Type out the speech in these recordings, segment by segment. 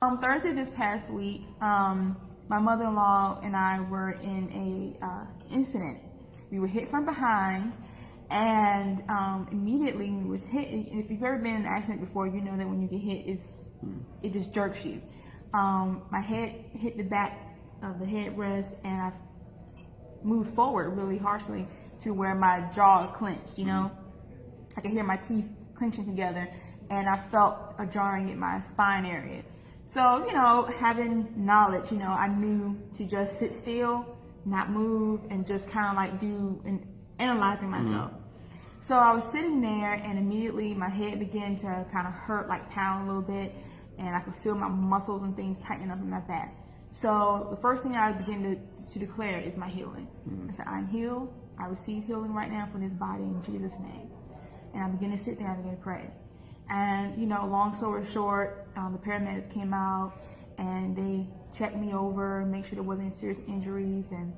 Thursday this past week, my mother-in-law and I were in a incident. We were hit from behind, and immediately we was hit. If you've ever been in an accident before, you know that when you get hit, it just jerks you. My head hit the back of the headrest, and I moved forward really harshly to where my jaw clenched. You know, I could hear my teeth clenching together, and I felt a jarring in my spine area. So, you know, having knowledge, you know, I knew to just sit still, not move, and just kind of like analyzing myself. So I was sitting there, and immediately my head began to kind of hurt, like pound a little bit, and I could feel my muscles and things tightening up in my back. So the first thing I began to declare is my healing. I said, I'm healed. I receive healing right now from this body in Jesus' name. And I began to sit there and I began to pray. And, you know, long story short, the paramedics came out and they checked me over, make sure there wasn't any serious injuries. And,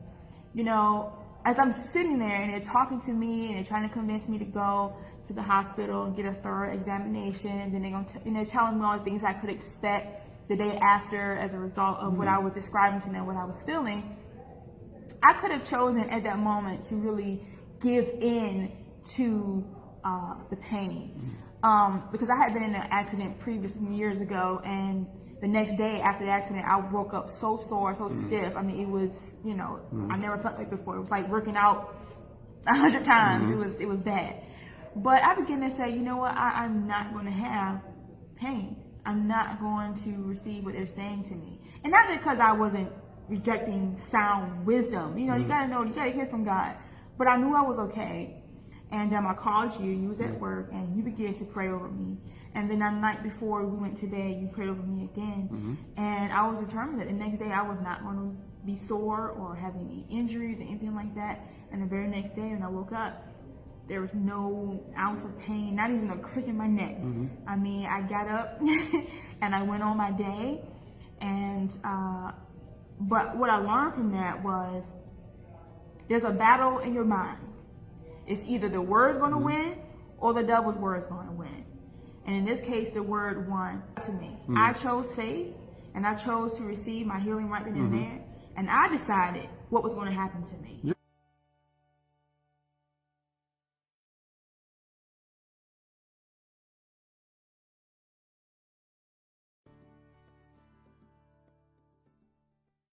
you know, as I'm sitting there and they're talking to me and they're trying to convince me to go to the hospital and get a thorough examination, and then they're telling me all the things I could expect the day after as a result of what I was describing to them, what I was feeling, I could have chosen at that moment to really give in to the pain. Because I had been in an accident years ago, and the next day after the accident, I woke up so sore, so stiff. I mean, it was, you know, I never felt like before. It was like working out 100 times. It was bad. But I began to say, you know what, I'm not going to have pain. I'm not going to receive what they're saying to me. And not because I wasn't rejecting sound wisdom. You know, you got to hear from God. But I knew I was okay. And I called you, you was at work, and you began to pray over me. And then the night before we went to bed, you prayed over me again. And I was determined that the next day I was not going to be sore or have any injuries or anything like that. And the very next day when I woke up, there was no ounce of pain, not even a crick in my neck. I mean, I got up and I went on my day. And but what I learned from that was there's a battle in your mind. It's either the word's going to win or the devil's word's going to win. And in this case, the word won to me. I chose faith, and I chose to receive my healing right then and there. And I decided what was going to happen to me.